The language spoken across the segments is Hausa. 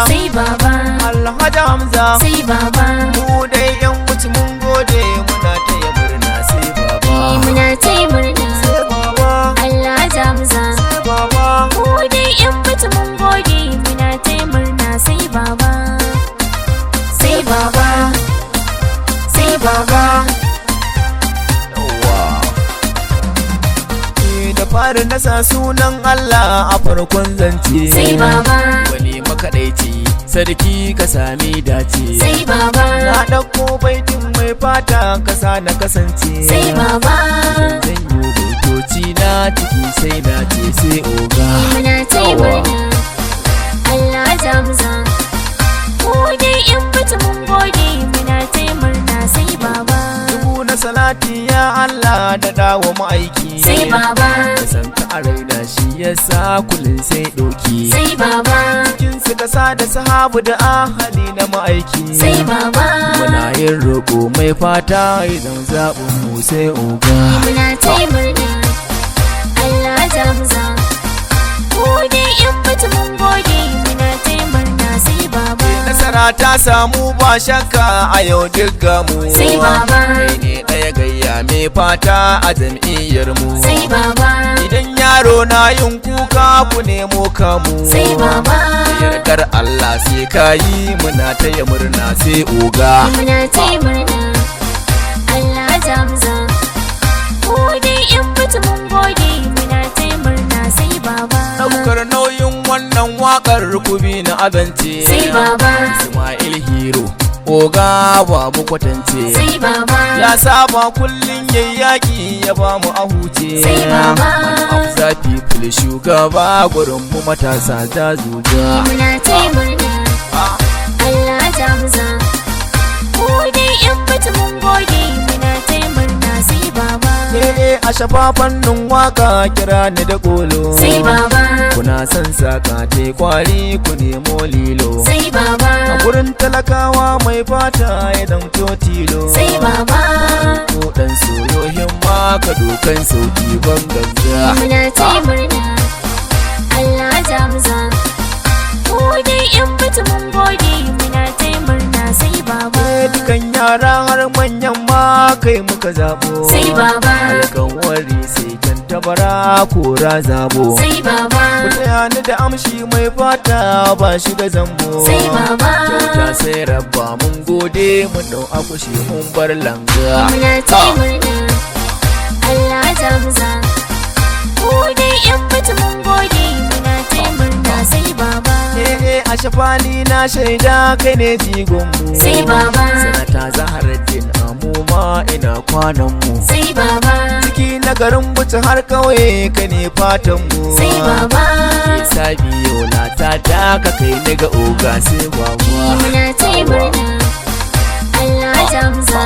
sai baba Alhaji Hamza sai baba mu dai yan mutu mun gode muna taya murna sai baba muna taya murna sai baba Alhaji Hamza sai baba mu dai yan mutu mun gode muna taya murna sai baba sai baba sai baba da fari na sa sunan Allah a farkon zance sai baba wani makaɗaici sarki ka sami dace sai baba na ɗauko baitin mai fata kasa na kasance sai baba zan yi baitoci na ciki sai na ce sai oga muna taya murna Alhaji Hamza mu dai yan mutu mun gode muna taya murna sai baba na salati ya Allah da dawo ma'aiki sai baba da san ka a raina shi yasa kullun sai doki sai baba cikin su kasa da sahabu da ahali na ma'aiki sai baba muna yin roƙo mai fata idan zaɓin mu sai oga muna taya murna Alhaji Hamza mu dai yan mutu mun gode muna taya murna sai baba nasara ta samu ba shakka a yau duk gamu sai baba kai ne ɗaya gayya mai fata a jam'iyyar mu sai baba idan yaro na yin kuka ku nemo kamu sai baba yardar Allah sai kayi muna taya murna sai oga muna taya murna Alhaji Hamza mu dai yan mutu mun gode muna taya murna sai baba ɗaukar nauyin wannan waƙar rukubi na azance sai baba Ismail Hero oga ba mu kwatance sai baba ya saba kullum yayi yaƙi ya ba mu a huce sai baba Afza people shugaba gurin mu matasa ta zuga muna taya murna Alhaji Hamza mu dai yan mutu mun gode muna taya murna sai baba a shafa fannin waka kira ni da kolo sai baba kuna son saka te kwari ku nemo lilo sai baba a gurin talakawa mai fata ya damto tilo sai baba ko dan soyohin ma ka dokan sauki ban gagga muna taya murna Alhaji Hamza mu dai yan mutu mun gode muna taya murna sai baba dukan yara har manyan ma kai muka zabo sai baba alƙawari sai kan tabara kora zabo sai baba mutaya ni da amshi mai fata ba shi da zambo sai baba kyauta sai rabba mun gode mun dau akushi mun bar langa muna taya murna Alhaji Hamza mu dai yan mutu mun gode muna taya murna sai baba a shafani na shaida kai ne jigon mu sai baba sanata Zaharaddin amuma ina kwanan mu sai baba ciki na garin buci har kauye kai ne fatan mu sai baba sabi yola ta ka kai ni ga oga sai baba muna taya murna Alhaji Hamza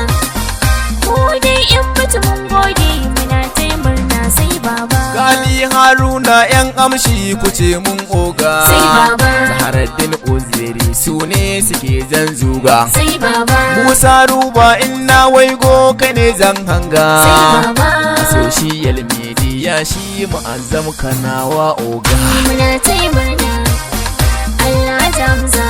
mu dai yan mutu mun gode muna taya murna sai baba Gali Haruna yan amshi kuce mun oga sai baba Zaharaddin Uzeri su ne suke zan zuga sai baba Musa Ruba inna waigo kai ne zan hanga sai baba social media shi mu'azzam kanawa oga muna taya murna Alhaji Hamza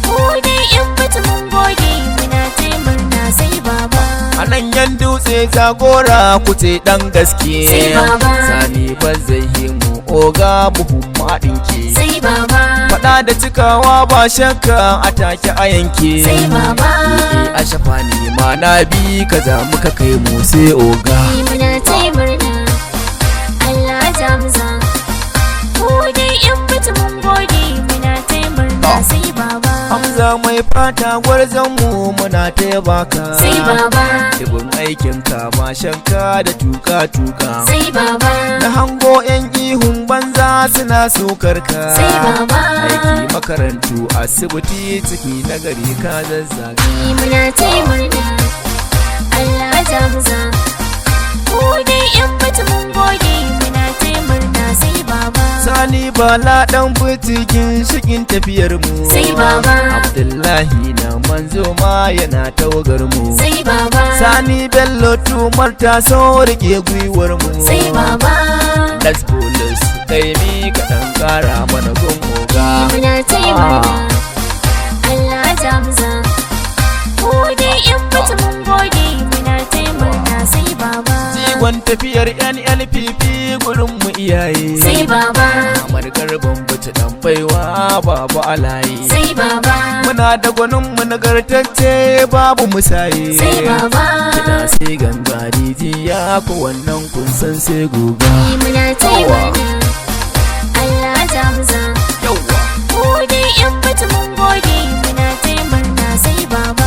mu dai yan mutu mun gode muna taya murna sai baba anan yan dutse jagora kuce dan gaske sai baba sani bazzahimu oga buhun maɗinki sai baba faɗa da cikawa ba shakka a take a yanke sai baba a shafa ni ma na bi kaza muka kai mu sai oga muna taya murna Alhaji Hamza mu dai yan mutu mun gode muna taya murna sai baba Hamza mai fata gwarzon mu muna taya baka sai baba dubin aikin ka ba shanka da tuka sai baba na hango yan ihun banza suna sukar ka sai baba aiki makarantu asibiti ciki na gari ka zazzaga muna taya murna Alhaji Hamza mu dai yan mutu mun gode muna taya murna sai baba Sani Bala dan butikin shigin tafiyar mu sai baba Abdullahi na manzo ma yana tawagar mu sai baba Sani Bello tumar ta so rike gwiwar mu sai baba Las Bulus kai mi ka dan kara mana gun oga muna taya murna Allah ja muza ko dai yan bata mun gode muna taya murna sai baba jigon tafiyar NNPP gurin mu iyaye sai baba Amar garban bace dan baiwa babu alaye sai baba muna da gwanin mu nagartacce babu musaye sai baba kina sai ganga rijiya ko wannan kun san sai goga muna taya murna Allah ja muza yawa ko dai yan bata mun gode muna taya murna sai baba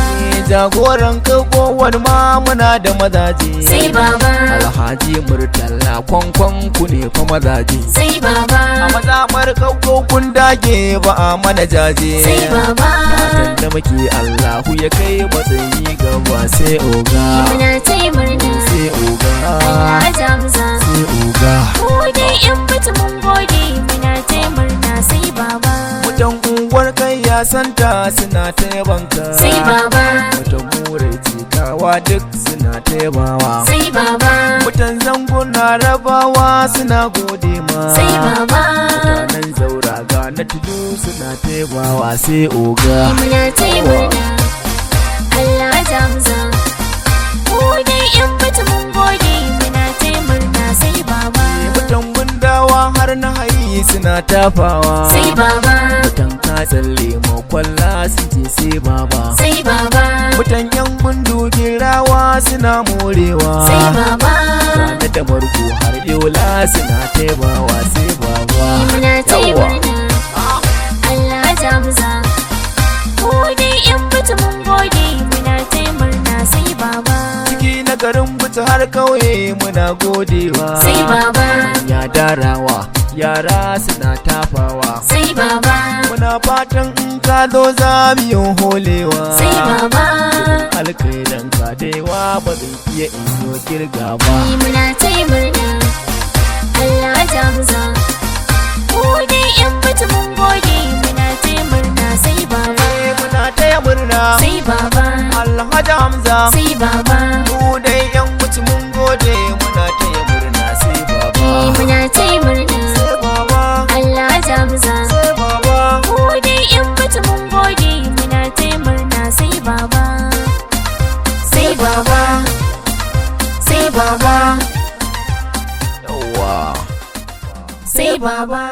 jagoran kagowar ma muna da mazaje sai baba Alhaji Murtala kwankwan ku ne fa mazaje sai baba a mazamar kago kun dage ba a mana jaje sai baba fatan da muke Allahu ya kai matsayi gaba sai oga muna taya murna sai oga Allah ja muza sai oga ko dai yan bata mun gode muna taya murna sai baba mutan unguwar kai ya santa suna ta yabanka sai baba mutan mure cikawa duk suna ta yabawa sai baba mutan zanguna rabawa suna gode ma sai baba mutanen zauraga na tudu suna ta yabawa sai oga muna taya murna Allah ja muza ko dai yan bata mun gode muna taya murna sai baba mutan gundawa har na hayi suna tafawa sai baba mutan katsalle makwalla su je sai baba sai baba mutan yan gundu girawa suna morewa sai baba Rana da marko har yola suna taibawa sai baba muna taya Yawwa. murna Allah ja muza ko dai yan bata mun gode muna taya murna sai baba ciki na garin buta har kauye muna godewa sai baba ya darawa yara suna tafawa sai baba muna fatan in ka zo za mu yi holewa sai baba alkaidan ka daiwa ba zai iya in yi kirga ba muna taya murna Allah ja muza ko dai yan bata mun gode muna taya murna sai baba muna taya murna sai baba Alhaji Hamza sai baba mu dai yan wuce mun gode muna taya murna sai baba muna taya murna sai baba Allah ja muza sai baba ko dai yan bata mun gode muna taya murna sai baba sai baba sai baba yawa sai baba